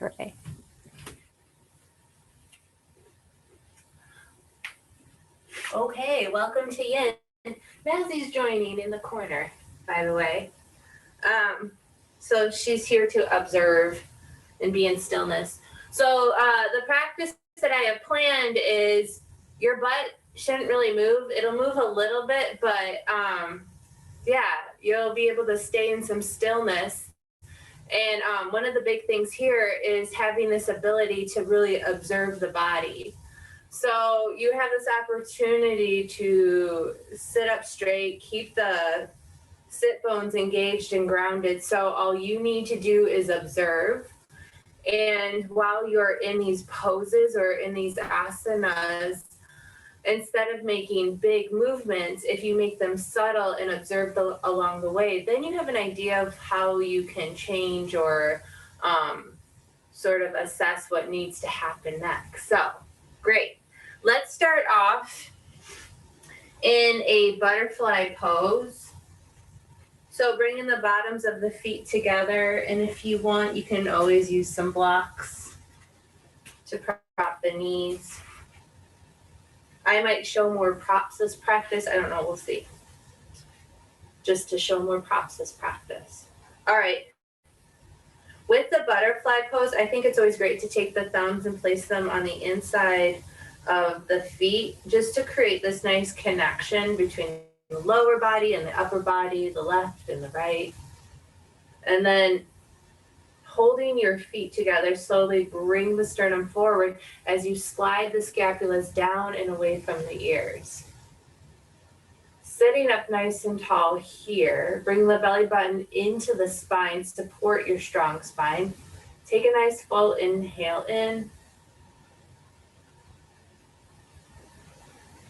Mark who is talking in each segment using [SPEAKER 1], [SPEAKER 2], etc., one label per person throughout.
[SPEAKER 1] Pray. Okay, welcome to Yin. Mazzy's joining in the corner, by the way. So she's here to observe and be in stillness. So the practice that I have planned is your butt shouldn't really move. It'll move a little bit, but yeah, you'll be able to stay in some stillness. And one of the big things here is having this ability to really observe the body. So you have this opportunity to sit up straight, keep the sit bones engaged and grounded. So all you need to do is observe. And while you're in these poses or in these asanas, instead of making big movements, if you make them subtle and observe along the way, then you have an idea of how you can change or sort of assess what needs to happen next. So, great. Let's start off in a butterfly pose. So bringing the bottoms of the feet together, and if you want, you can always use some blocks to prop the knees. I might show more props this practice. I don't know, we'll see. Just to show more props this practice. All right. With the butterfly pose, I think it's always great to take the thumbs and place them on the inside of the feet, just to create this nice connection between the lower body and the upper body, the left and the right. And then holding your feet together, slowly bring the sternum forward as you slide the scapulas down and away from the ears. Sitting up nice and tall here, bring the belly button into the spine, support your strong spine. Take a nice full inhale in.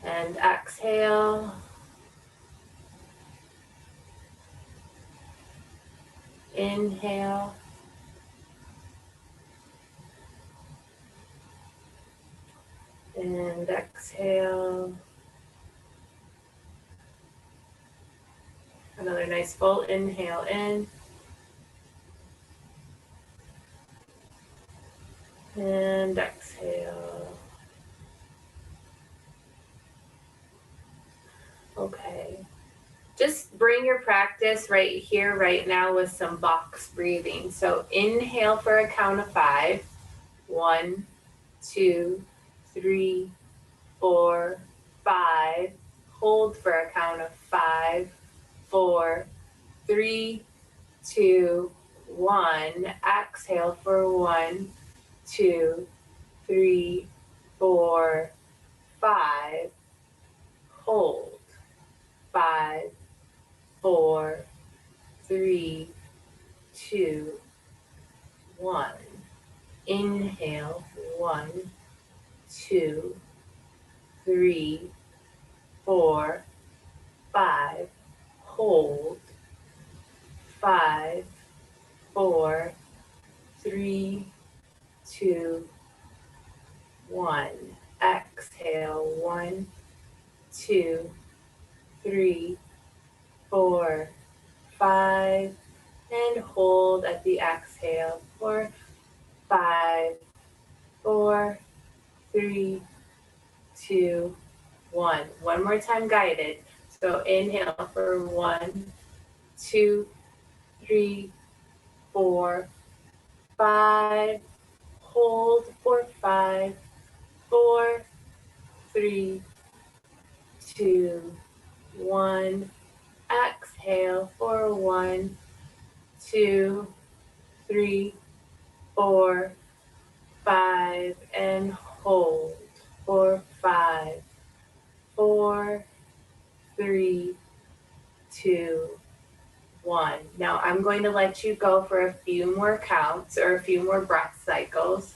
[SPEAKER 1] And exhale. Inhale. And exhale. Another nice full inhale in. And exhale. Okay. Just bring your practice right here, right now with some box breathing. So inhale for a count of 5. 1, 2, 3, 4, 5. Hold for a count of 5, 4, 3, 2, 1. Exhale for 1, 2, 3, 4, 5. Hold. 5, 4, 3, 2, 1. Inhale. 1, 2, 3, 4, 5. Hold. 5, 4, 3, 2, 1. Exhale. 1, 2, 3, 4, 5. And hold at the exhale. 4, 5, 4, 3, 2, 1. One more time guided. So inhale for 1, 2, 3, 4, 5. Hold for 5, 4, 3, 2, 1. Exhale for 1, 2, 3, 4, 5. And hold for 5, 4, 3, 2, 1. Now I'm going to let you go for a few more counts or a few more breath cycles.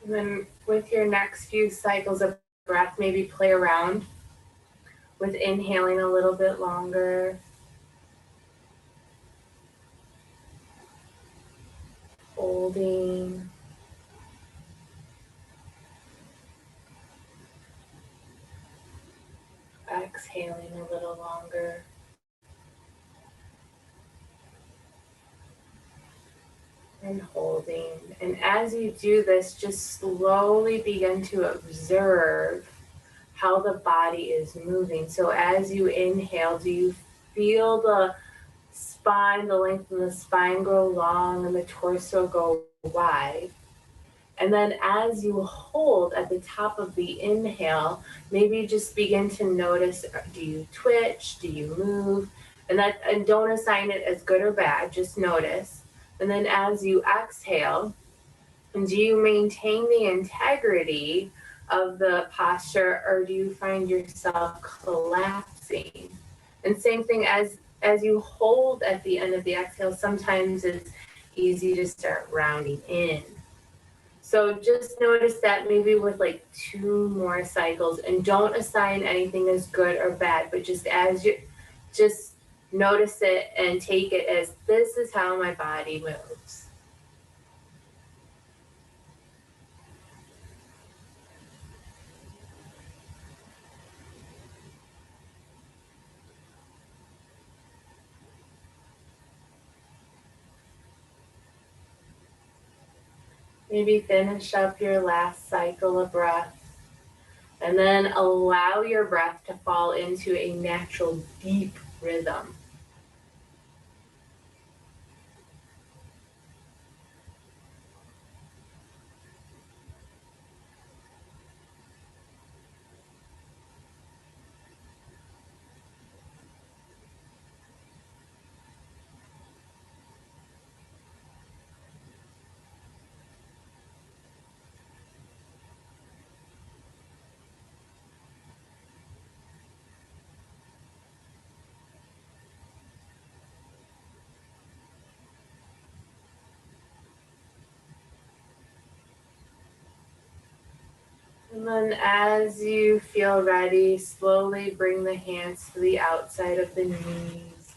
[SPEAKER 1] And then with your next few cycles of breath, maybe play around with inhaling a little bit longer. Holding. Exhaling a little longer. And holding. And as you do this, just slowly begin to observe how the body is moving. So as you inhale, do you feel the spine, the length of the spine grow long and the torso go wide? And then as you hold at the top of the inhale, maybe just begin to notice, do you twitch? Do you move? And don't assign it as good or bad, just notice. And then as you exhale, do you maintain the integrity of the posture, or do you find yourself collapsing? And same thing as you hold at the end of the exhale, sometimes it's easy to start rounding in. So just notice that maybe with like 2 more cycles, and don't assign anything as good or bad, but just just notice it and take it as this is how my body moves. Maybe finish up your last cycle of breath, and then allow your breath to fall into a natural deep rhythm. And then as you feel ready, slowly bring the hands to the outside of the knees.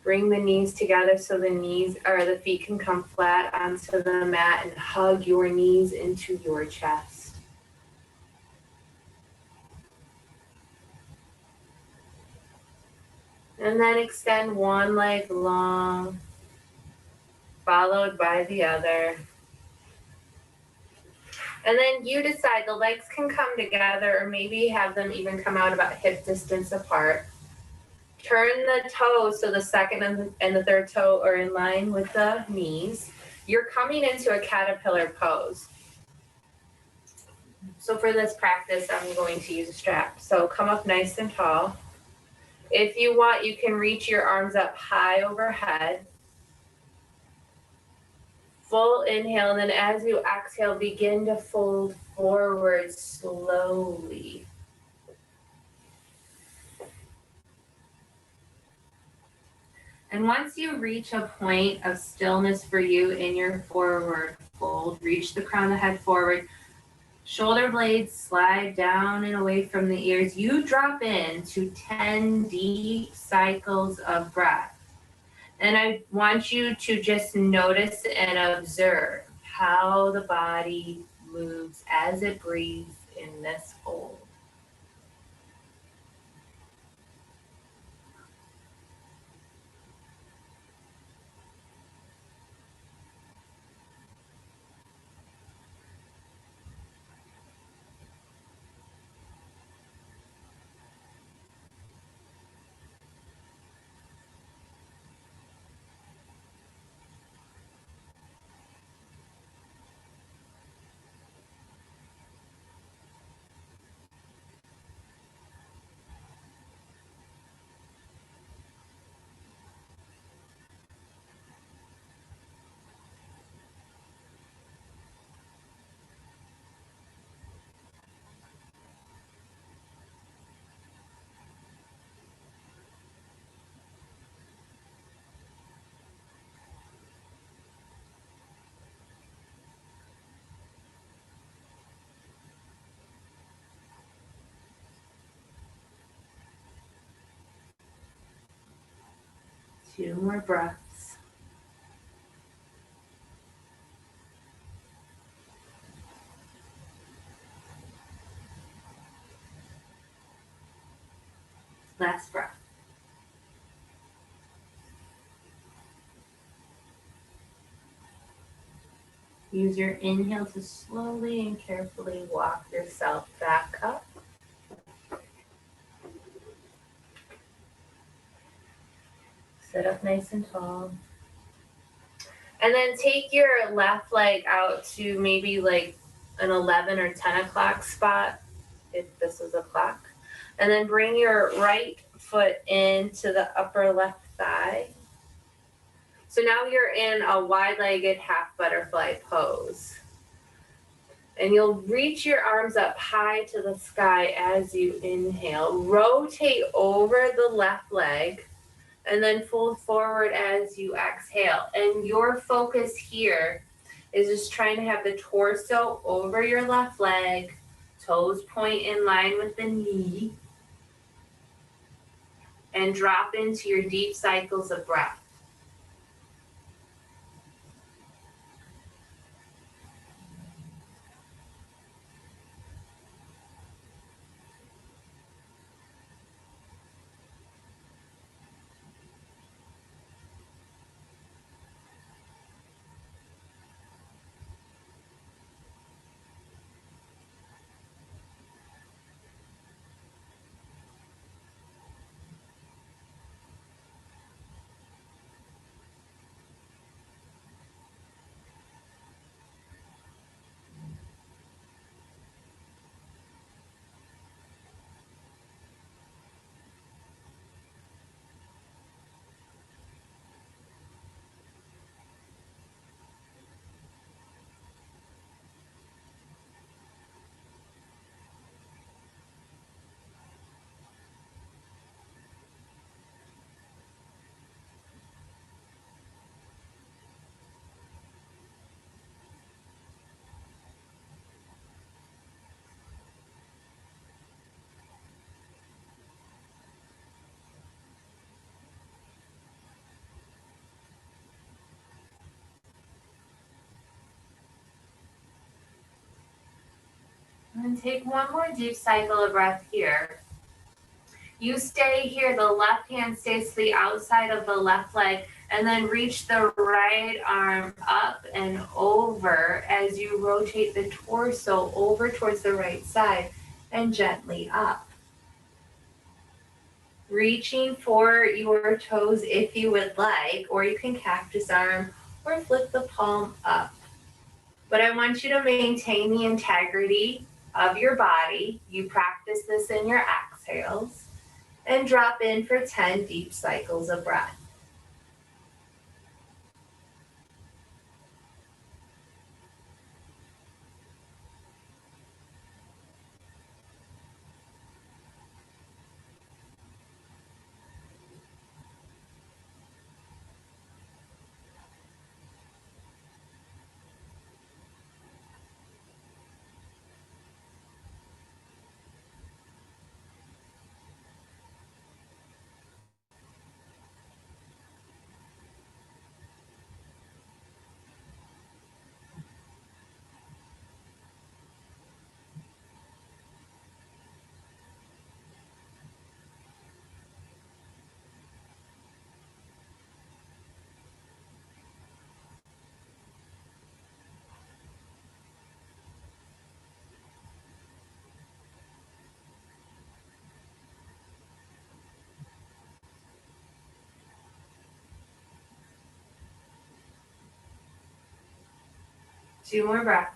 [SPEAKER 1] Bring the knees together so the feet can come flat onto the mat, and hug your knees into your chest. And then extend one leg long, followed by the other. And then you decide, the legs can come together, or maybe have them even come out about hip distance apart. Turn the toes so the second and the third toe are in line with the knees. You're coming into a caterpillar pose. So for this practice, I'm going to use a strap. So come up nice and tall. If you want, you can reach your arms up high overhead. Full inhale, and then as you exhale, begin to fold forward slowly. And once you reach a point of stillness for you in your forward fold, reach the crown of the head forward, shoulder blades slide down and away from the ears. You drop into 10 deep cycles of breath. And I want you to just notice and observe how the body moves as it breathes in this fold. 2 more breaths. Last breath. Use your inhale to slowly and carefully walk yourself back up. Sit up nice and tall. And then take your left leg out to maybe like an 11 or 10 o'clock spot, if this is a clock. And then bring your right foot into the upper left thigh. So now you're in a wide-legged half butterfly pose. And you'll reach your arms up high to the sky as you inhale. Rotate over the left leg and then fold forward as you exhale. And your focus here is just trying to have the torso over your left leg, toes point in line with the knee, and drop into your deep cycles of breath. And take one more deep cycle of breath here. You stay here, the left hand stays to the outside of the left leg, and then reach the right arm up and over as you rotate the torso over towards the right side and gently up. Reaching for your toes if you would like, or you can cactus arm or flip the palm up. But I want you to maintain the integrity of your body. You practice this in your exhales. And drop in for 10 deep cycles of breath. Two more breaths.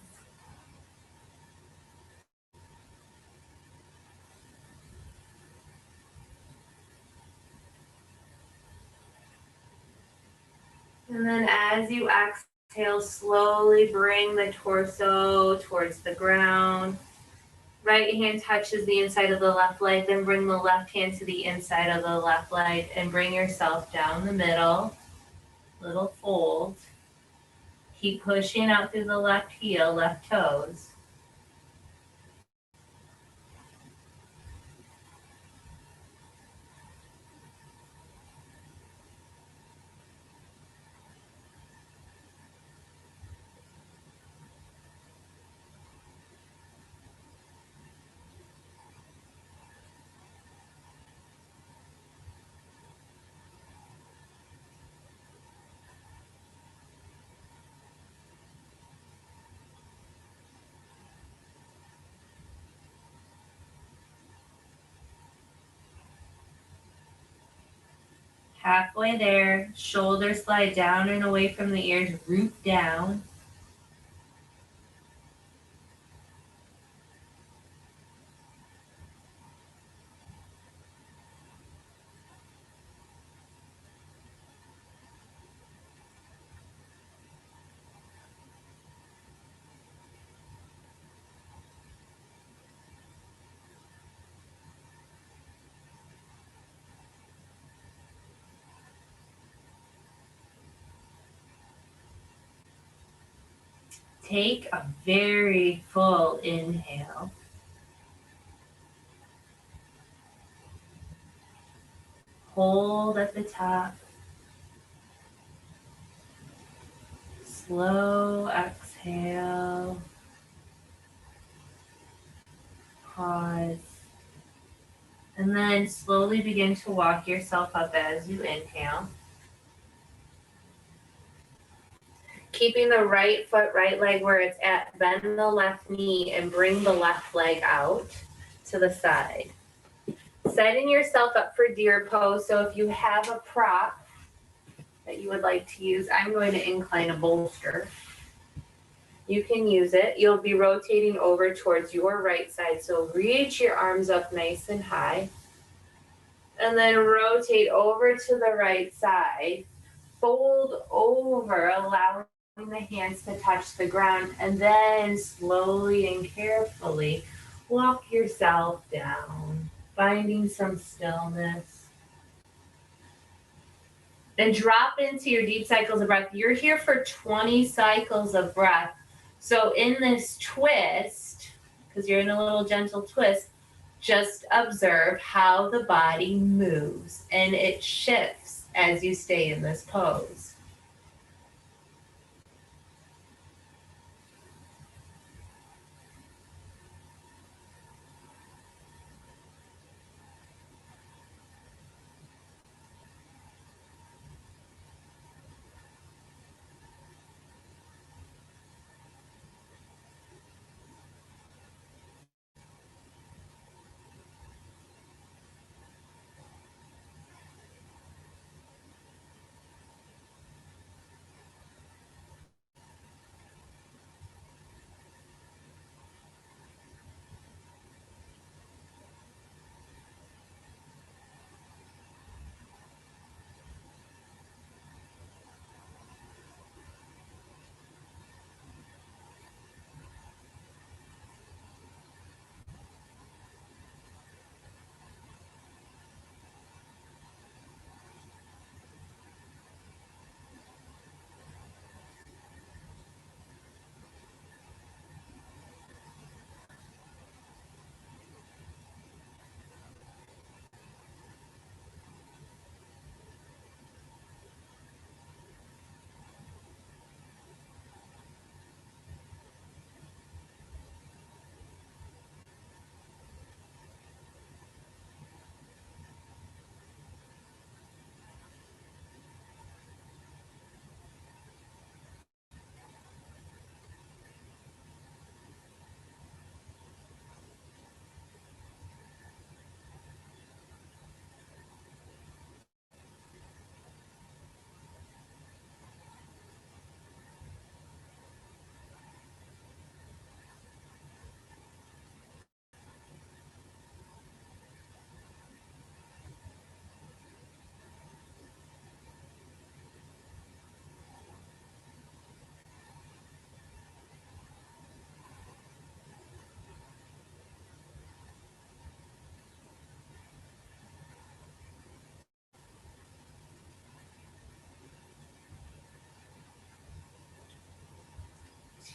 [SPEAKER 1] And then as you exhale, slowly bring the torso towards the ground. Right hand touches the inside of the left leg, then bring the left hand to the inside of the left leg and bring yourself down the middle. Little fold. Keep pushing out through the left heel, left toes. Halfway there, shoulders slide down and away from the ears, root down. Take a very full inhale. Hold at the top. Slow exhale. Pause. And then slowly begin to walk yourself up as you inhale. Keeping the right foot, right leg where it's at, bend the left knee and bring the left leg out to the side. Setting yourself up for deer pose. So if you have a prop that you would like to use, I'm going to incline a bolster. You can use it. You'll be rotating over towards your right side. So reach your arms up nice and high. And then rotate over to the right side. Fold over, allowing the hands to touch the ground. And then slowly and carefully walk yourself down, finding some stillness. And drop into your deep cycles of breath. You're here for 20 cycles of breath. So in this twist, because you're in a little gentle twist, just observe how the body moves and it shifts as you stay in this pose.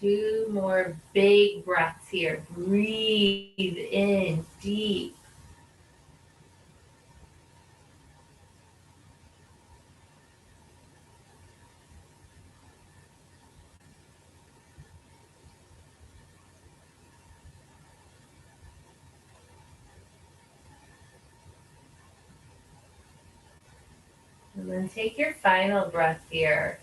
[SPEAKER 1] Two more big breaths here. Breathe in deep. And then take your final breath here.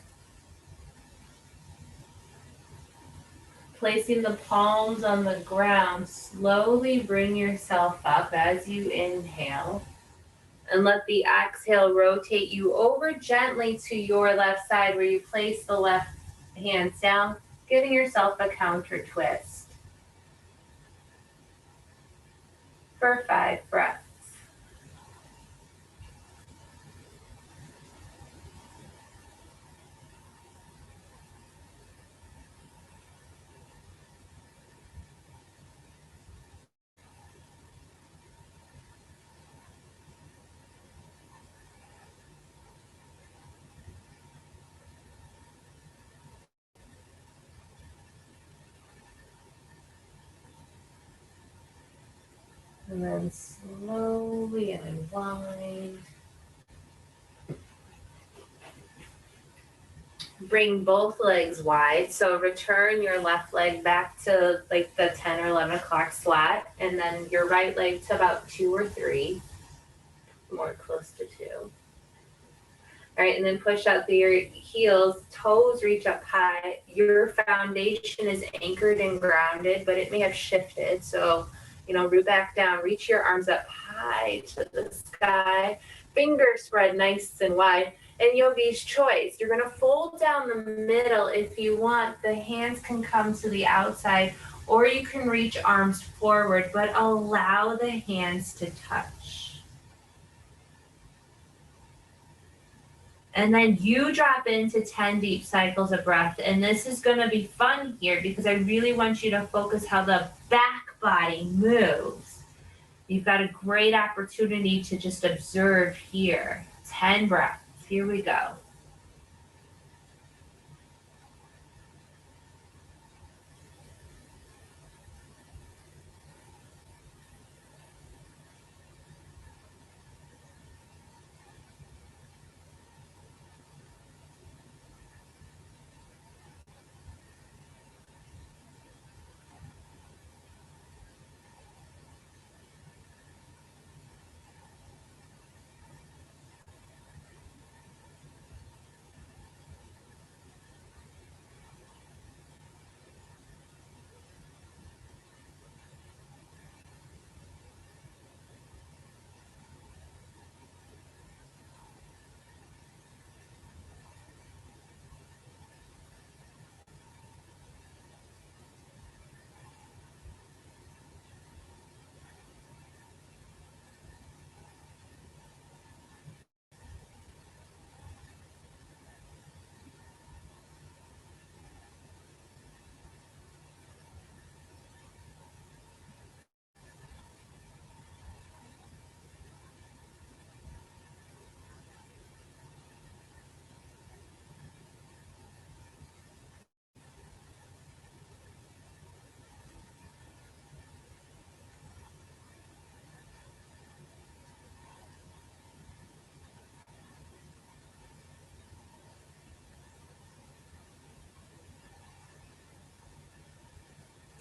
[SPEAKER 1] Placing the palms on the ground, slowly bring yourself up as you inhale. And let the exhale rotate you over gently to your left side where you place the left hands down, giving yourself a counter twist for 5 breaths. And then slowly unwind. Bring both legs wide. So return your left leg back to like the 10 or 11 o'clock slot, and then your right leg to about 2 or 3, more close to 2. All right, and then push out through your heels, toes reach up high. Your foundation is anchored and grounded, but it may have shifted. So, root back down, reach your arms up high to the sky, fingers spread nice and wide. And yogi's choice, you're gonna fold down the middle if you want. The hands can come to the outside, or you can reach arms forward, but allow the hands to touch. And then you drop into 10 deep cycles of breath. And this is going to be fun here because I really want you to focus how the back body moves. You've got a great opportunity to just observe here. 10 breaths. Here we go.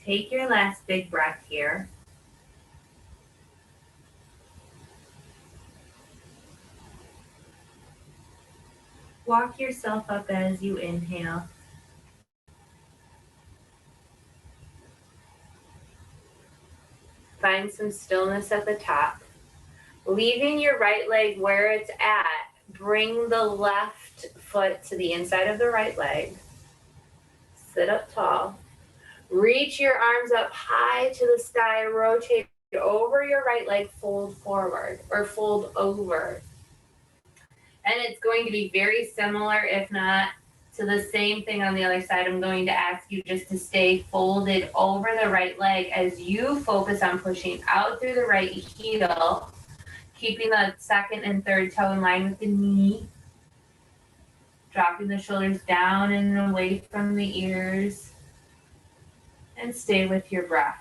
[SPEAKER 1] Take your last big breath here. Walk yourself up as you inhale. Find some stillness at the top. Leaving your right leg where it's at, bring the left foot to the inside of the right leg. Sit up tall. Reach your arms up high to the sky, rotate over your right leg, fold forward or fold over. And it's going to be very similar, if not to the same thing on the other side. I'm going to ask you just to stay folded over the right leg as you focus on pushing out through the right heel, keeping the second and third toe in line with the knee, dropping the shoulders down and away from the ears, and stay with your breath.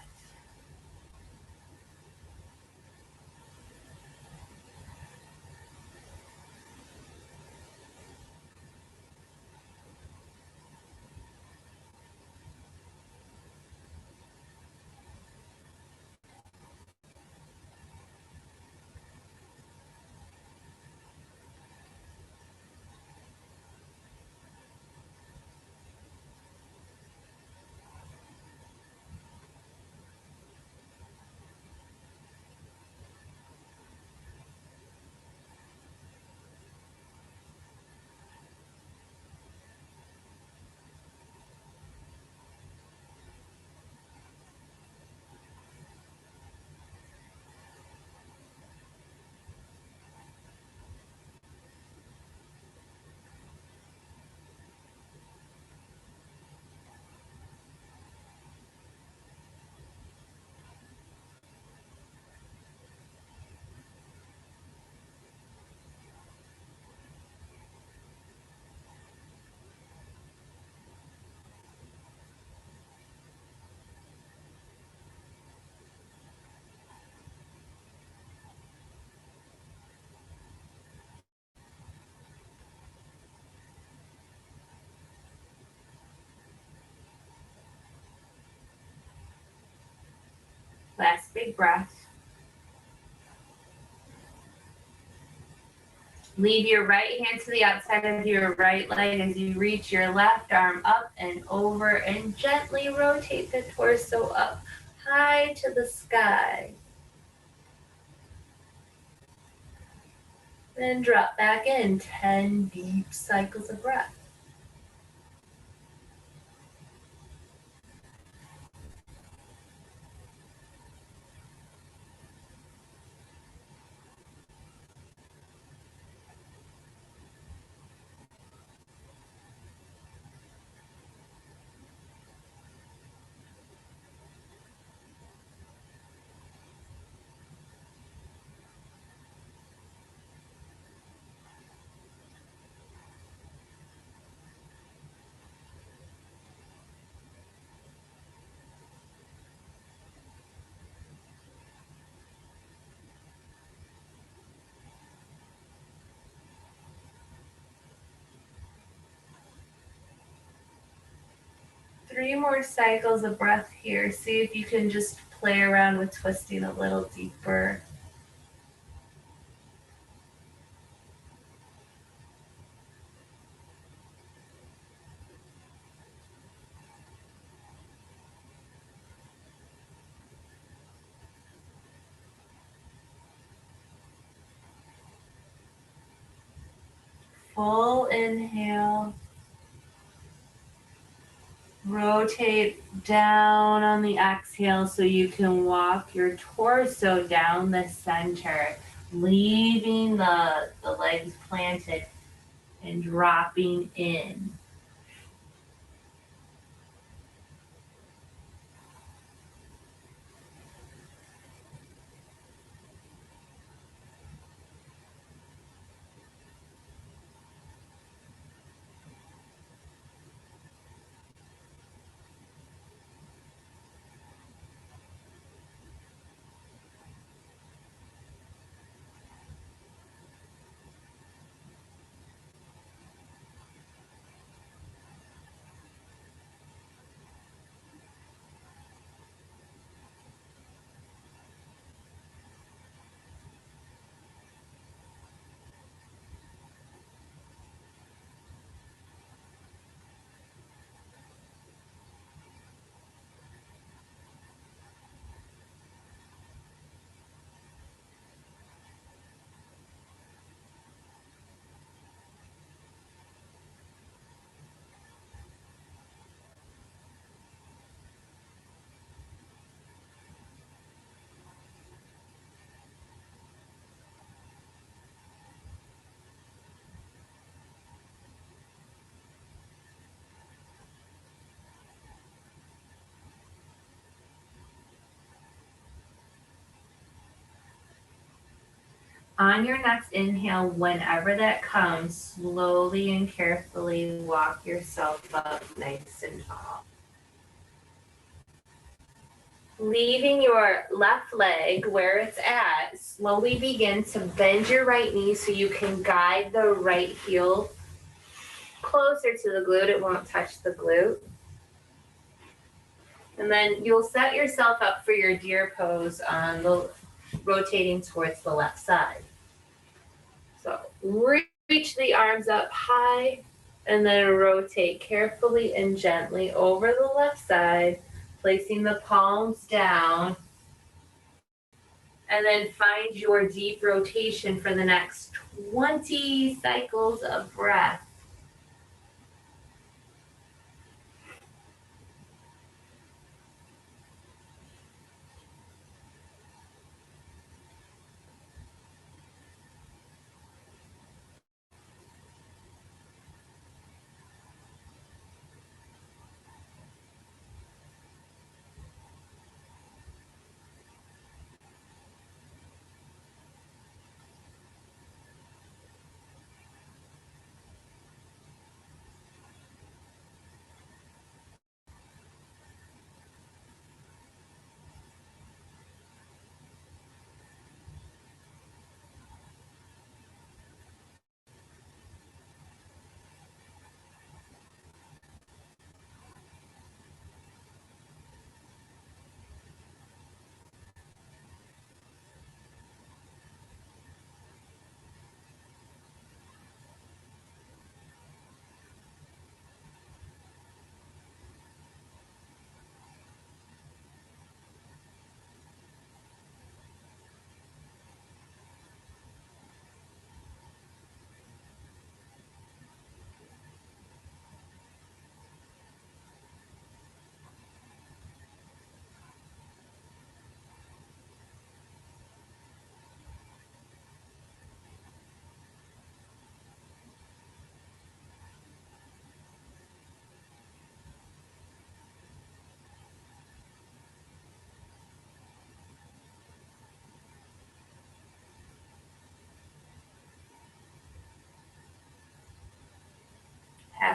[SPEAKER 1] Last big breath. Leave your right hand to the outside of your right leg as you reach your left arm up and over and gently rotate the torso up high to the sky. Then drop back in 10 deep cycles of breath. Three more cycles of breath here. See if you can just play around with twisting a little deeper. Full inhale. Rotate down on the exhale so you can walk your torso down the center, leaving the legs planted and dropping in. On your next inhale, whenever that comes, slowly and carefully walk yourself up nice and tall. Leaving your left leg where it's at, slowly begin to bend your right knee so you can guide the right heel closer to the glute. It won't touch the glute. And then you'll set yourself up for your deer pose on the rotating towards the left side. So reach the arms up high and then rotate carefully and gently over the left side, placing the palms down. And then find your deep rotation for the next 20 cycles of breath.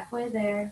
[SPEAKER 1] halfway there.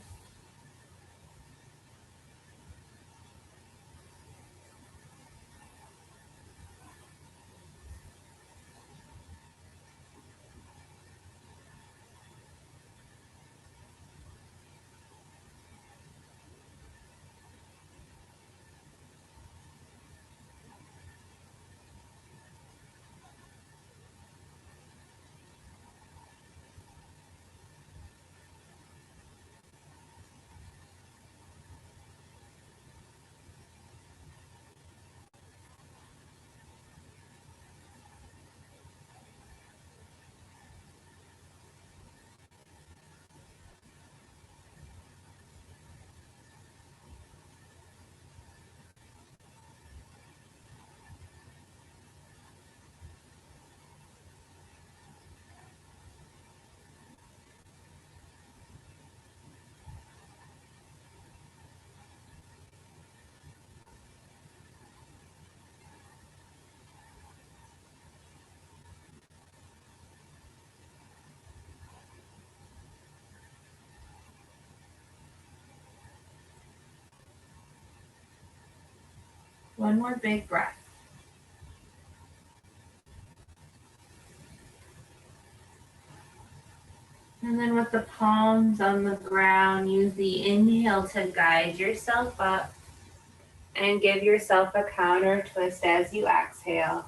[SPEAKER 1] One more big breath. And then with the palms on the ground, use the inhale to guide yourself up and give yourself a counter twist as you exhale.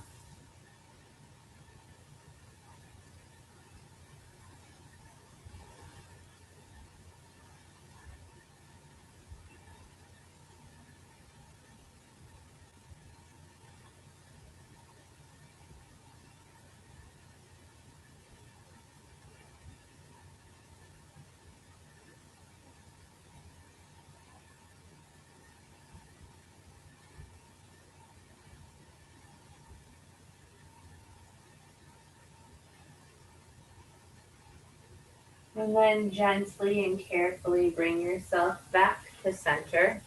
[SPEAKER 1] And then gently and carefully bring yourself back to center.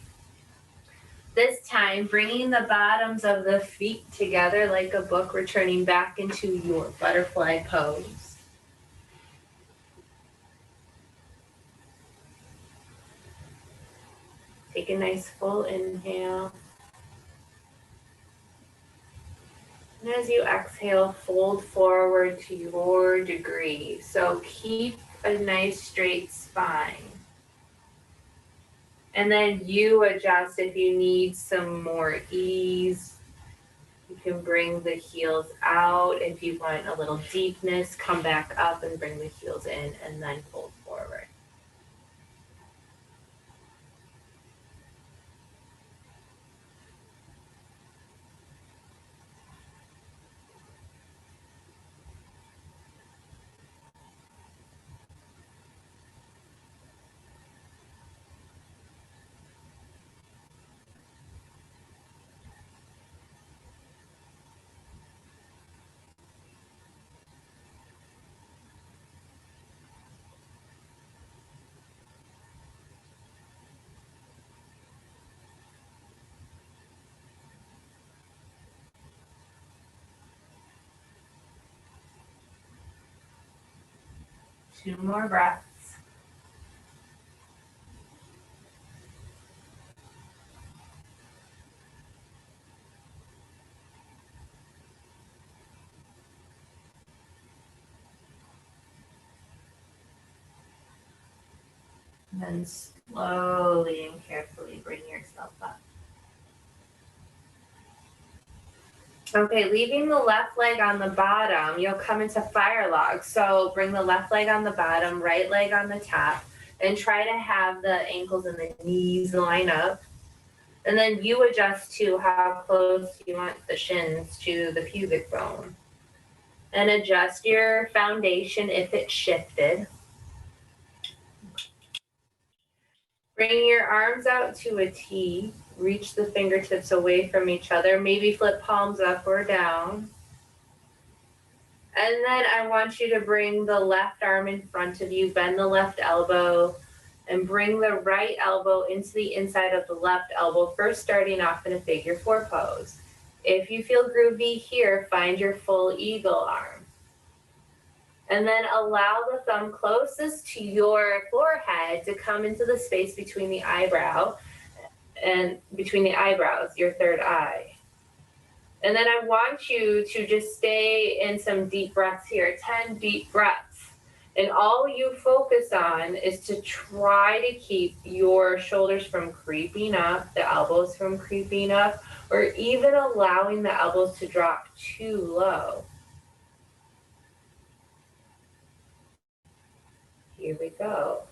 [SPEAKER 1] This time, bringing the bottoms of the feet together like a book, returning back into your butterfly pose. Take a nice full inhale. And as you exhale, fold forward to your degree. So keep a nice straight spine. And then you adjust if you need some more ease. You can bring the heels out. If you want a little deepness, come back up and bring the heels in and then fold forward. Two more breaths. And then slowly and carefully bring yourself up. Okay, leaving the left leg on the bottom, you'll come into fire log. So bring the left leg on the bottom, right leg on the top, and try to have the ankles and the knees line up. And then you adjust to how close you want the shins to the pubic bone. And adjust your foundation if it shifted. Bring your arms out to a T. Reach the fingertips away from each other. Maybe flip palms up or down. And then I want you to bring the left arm in front of you, bend the left elbow, and bring the right elbow into the inside of the left elbow, first starting off in a figure four pose. If you feel groovy here, find your full eagle arm. And then allow the thumb closest to your forehead to come into the space between the eyebrow and between the eyebrows, your third eye. And then I want you to just stay in some deep breaths here, 10 deep breaths. And all you focus on is to try to keep your shoulders from creeping up, the elbows from creeping up, or even allowing the elbows to drop too low. Here we go.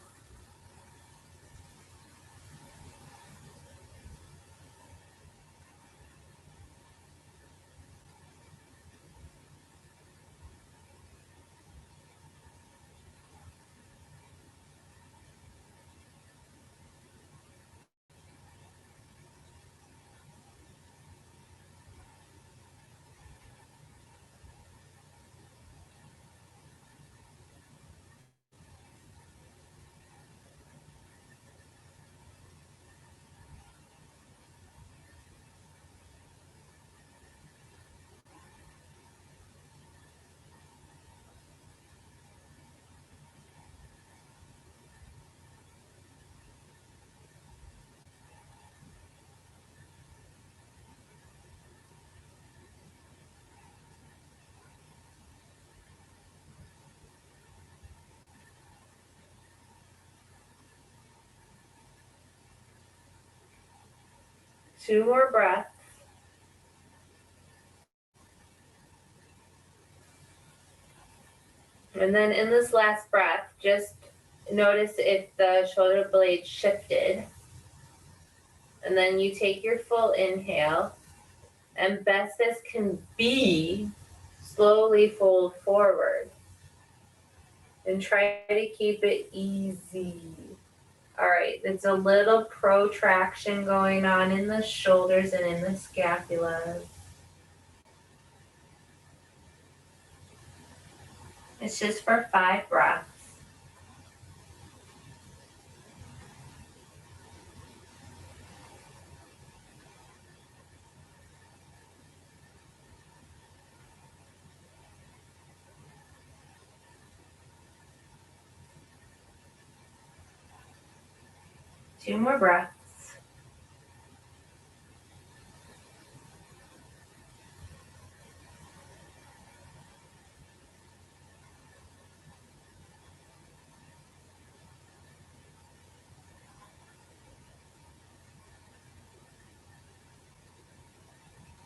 [SPEAKER 1] Two more breaths. And then in this last breath, just notice if the shoulder blade shifted. And then you take your full inhale, and best as can be, slowly fold forward. And try to keep it easy. All right, there's a little protraction going on in the shoulders and in the scapula. It's just for 5 breaths. Two more breaths.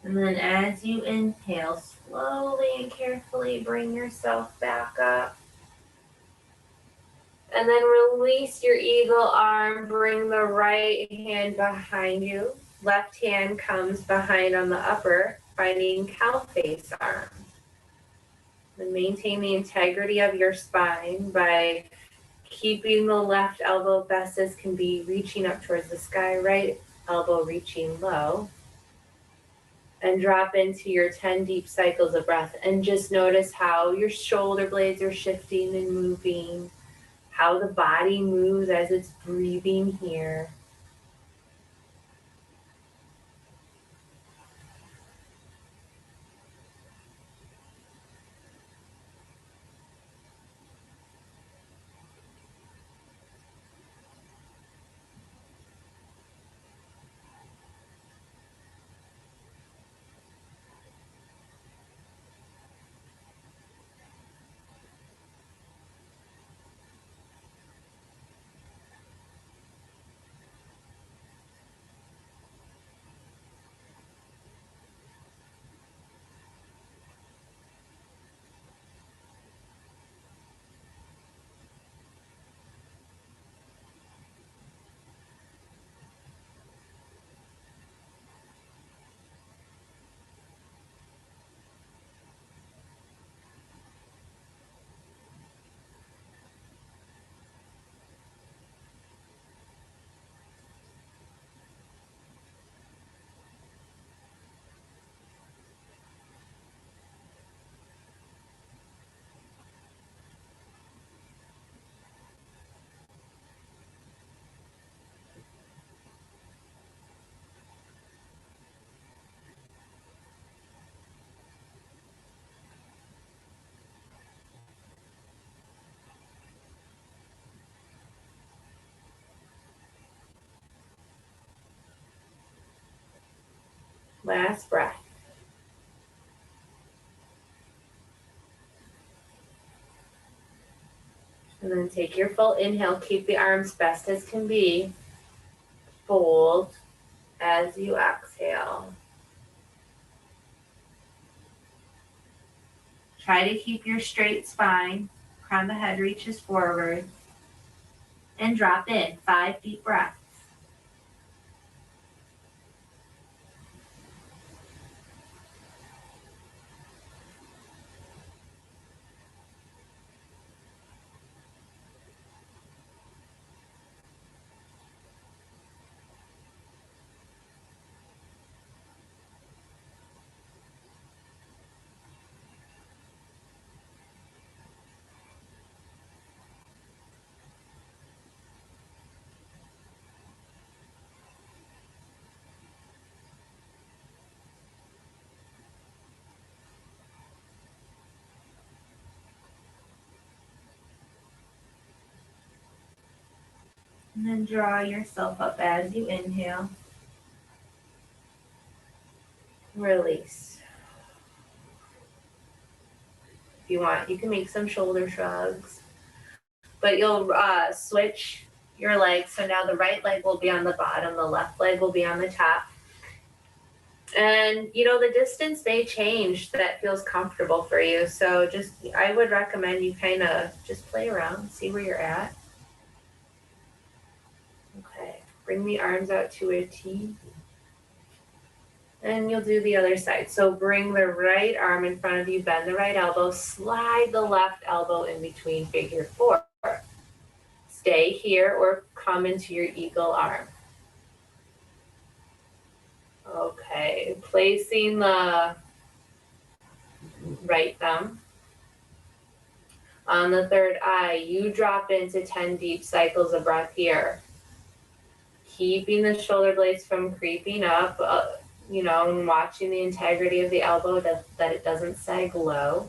[SPEAKER 1] And then as you inhale, slowly and carefully bring yourself back up. And then release your eagle arm, bring the right hand behind you. Left hand comes behind on the upper, finding cow face arm. And maintain the integrity of your spine by keeping the left elbow best as can be, reaching up towards the sky, right elbow reaching low. And drop into your 10 deep cycles of breath. And just notice how your shoulder blades are shifting and moving, how the body moves as it's breathing here. Last breath. And then take your full inhale. Keep the arms best as can be. Fold as you exhale. Try to keep your straight spine. Crown of the head reaches forward. And drop in. 5 deep breaths. And then draw yourself up as you inhale. Release. If you want, you can make some shoulder shrugs. But you'll switch your legs. So now the right leg will be on the bottom, the left leg will be on the top. And the distance may change that feels comfortable for you. So I would recommend you kind of just play around, see where you're at. Okay, bring the arms out to a T. And you'll do the other side. So bring the right arm in front of you, bend the right elbow, slide the left elbow in between, figure 4. Stay here or come into your eagle arm. Okay, placing the right thumb on the third eye, you drop into 10 deep cycles of breath here. Keeping the shoulder blades from creeping up, and watching the integrity of the elbow, that it doesn't sag low.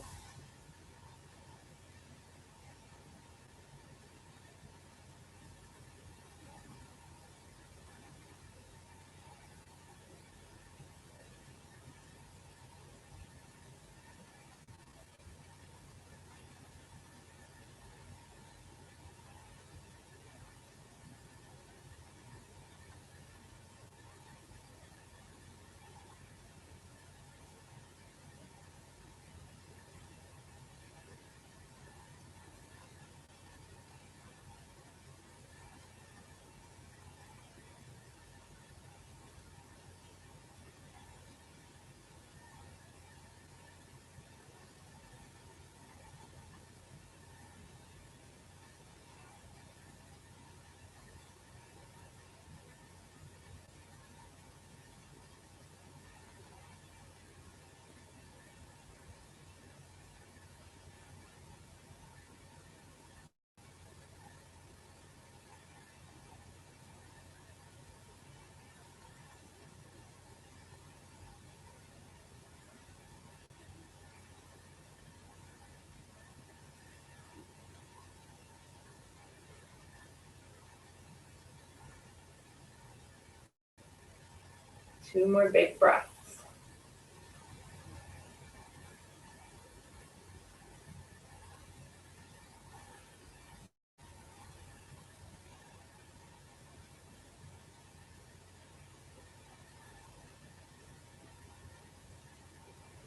[SPEAKER 1] Two more big breaths.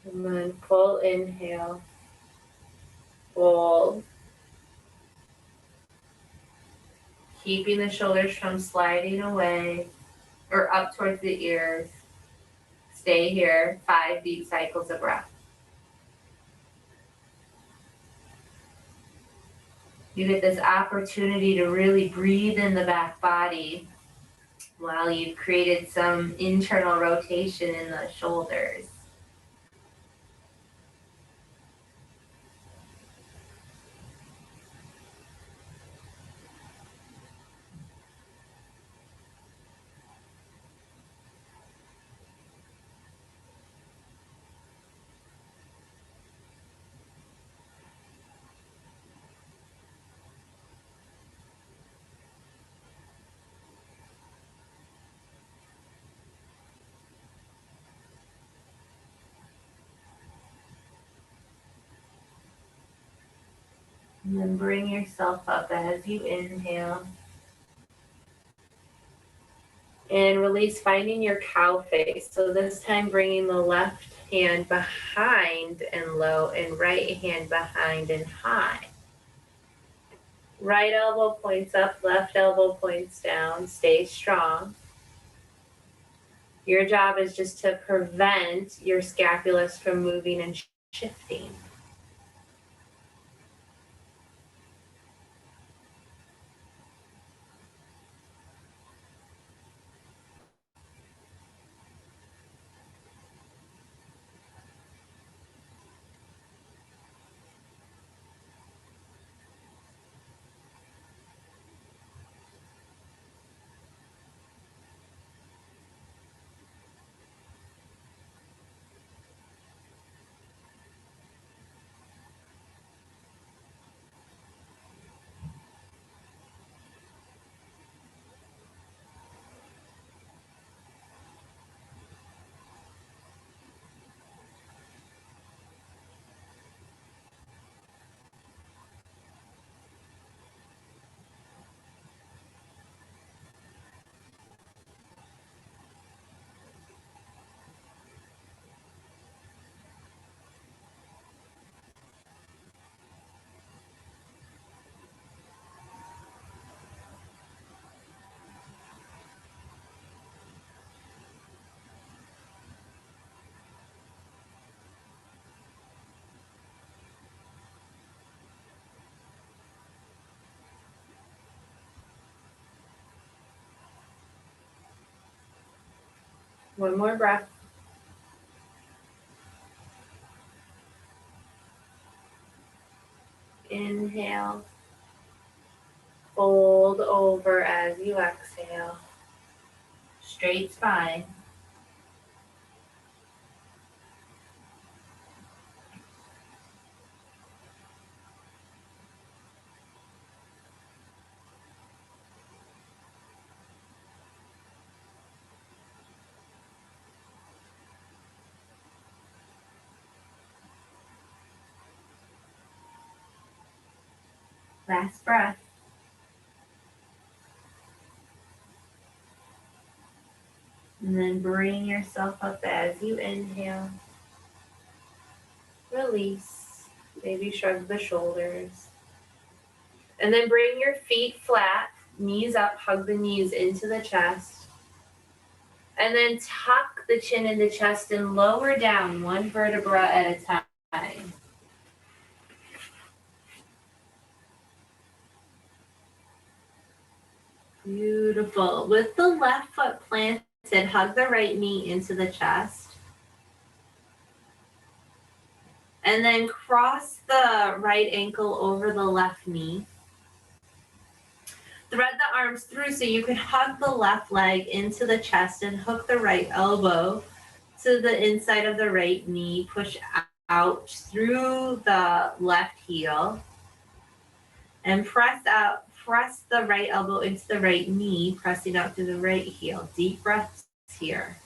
[SPEAKER 1] And then full inhale, fold. Keeping the shoulders from sliding away or up towards the ears. Stay here, 5 deep cycles of breath. You get this opportunity to really breathe in the back body while you've created some internal rotation in the shoulders. And then bring yourself up as you inhale. And release, finding your cow face. So this time bringing the left hand behind and low and right hand behind and high. Right elbow points up, left elbow points down. Stay strong. Your job is just to prevent your scapulus from moving and shifting. One more breath. Inhale. Fold over as you exhale. Straight spine. Last breath. And then bring yourself up as you inhale. Release. Maybe shrug the shoulders. And then bring your feet flat, knees up, hug the knees into the chest. And then tuck the chin into chest and lower down one vertebra at a time. Beautiful. With the left foot planted, hug the right knee into the chest. And then cross the right ankle over the left knee. Thread the arms through so you can hug the left leg into the chest and hook the right elbow to the inside of the right knee. Push out through the left heel. And press the right elbow into the right knee, pressing out through the right heel. Deep breaths here.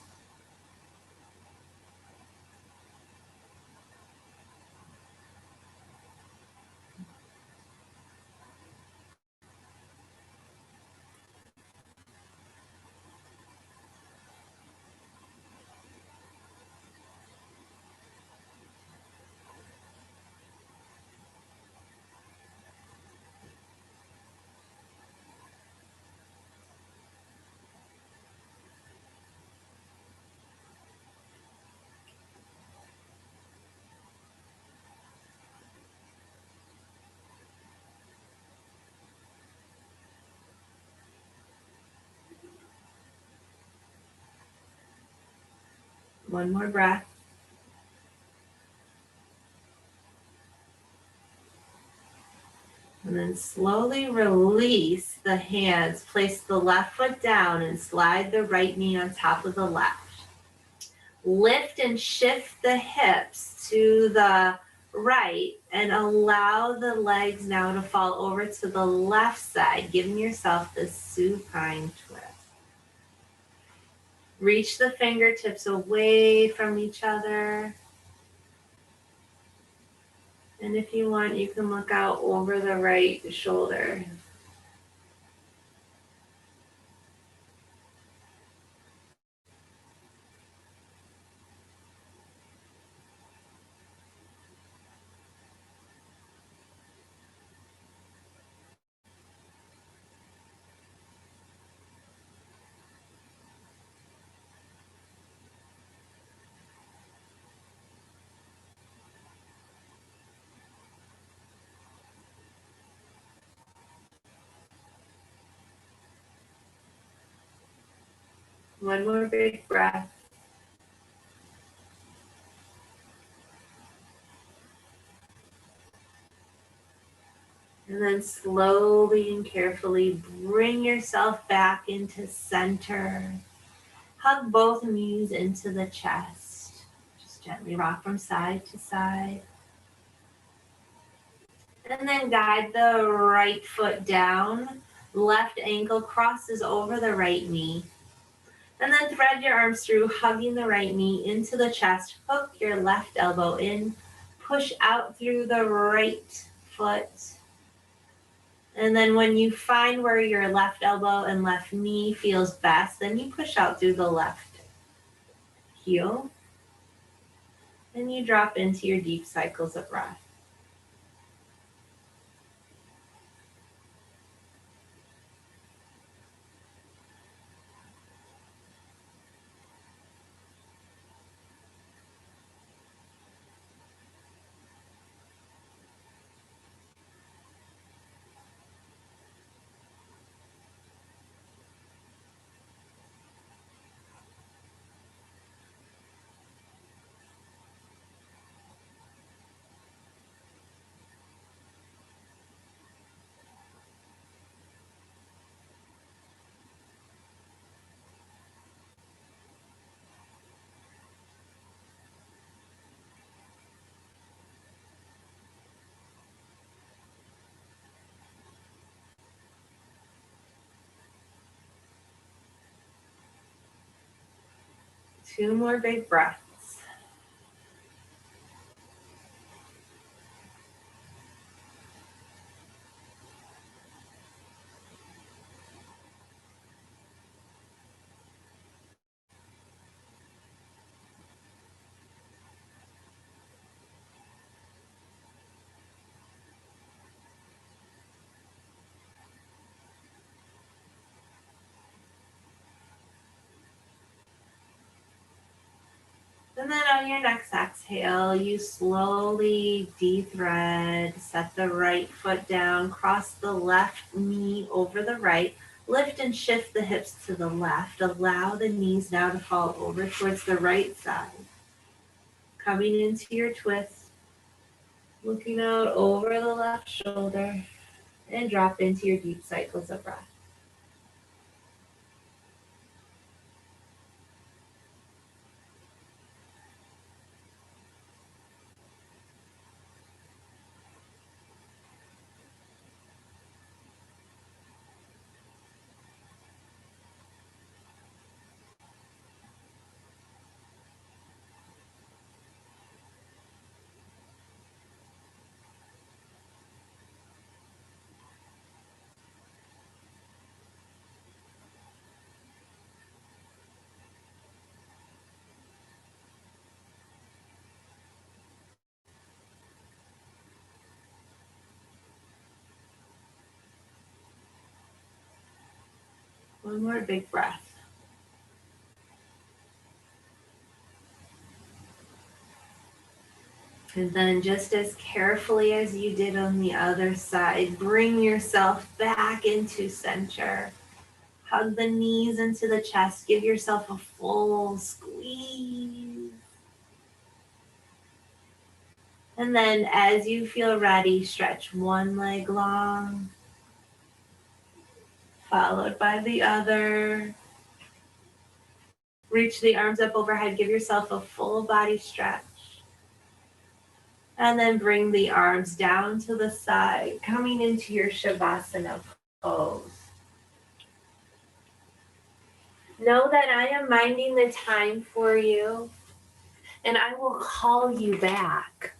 [SPEAKER 1] One more breath. And then slowly release the hands. Place the left foot down and slide the right knee on top of the left. Lift and shift the hips to the right and allow the legs now to fall over to the left side, giving yourself the supine twist. Reach the fingertips away from each other. And if you want, you can look out over the right shoulder. One more big breath. And then slowly and carefully bring yourself back into center. Hug both knees into the chest. Just gently rock from side to side. And then guide the right foot down. Left ankle crosses over the right knee. And then thread your arms through, hugging the right knee into the chest. Hook your left elbow in. Push out through the right foot. And then when you find where your left elbow and left knee feels best, then you push out through the left heel. And you drop into your deep cycles of breath. Two more big breaths. And then on your next exhale, you slowly de-thread, set the right foot down, cross the left knee over the right, lift and shift the hips to the left. Allow the knees now to fall over towards the right side. Coming into your twist, looking out over the left shoulder, and drop into your deep cycles of breath. One more big breath. And then just as carefully as you did on the other side, bring yourself back into center. Hug the knees into the chest. Give yourself a full squeeze. And then as you feel ready, stretch one leg long, followed by the other. Reach the arms up overhead. Give yourself a full body stretch. And then bring the arms down to the side, coming into your Shavasana Pose. Know that I am minding the time for you, and I will call you back.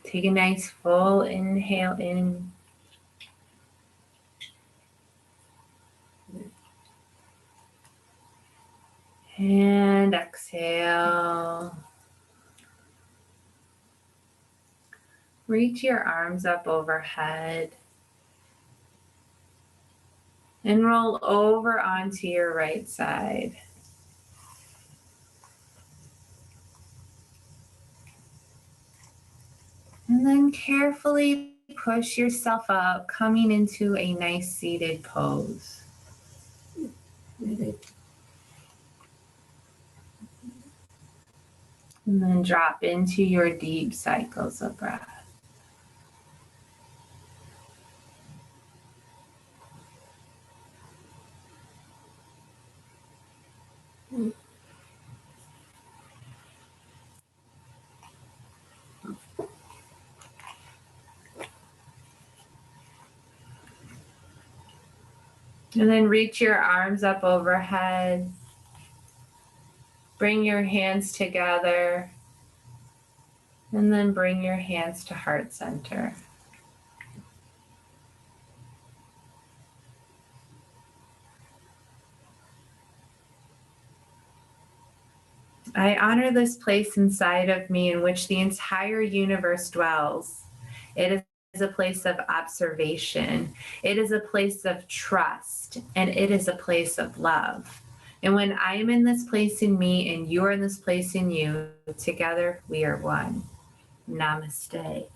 [SPEAKER 1] Take a nice full inhale in. And exhale. Reach your arms up overhead. And roll over onto your right side. And then carefully push yourself up, coming into a nice seated pose. And then drop into your deep cycles of breath. And then reach your arms up overhead. Bring your hands together. And then bring your hands to heart center. I honor this place inside of me in which the entire universe dwells. It is a place of observation. It is a place of trust, and it is a place of love. And when I am in this place in me and you're in this place in you, together we are one. Namaste.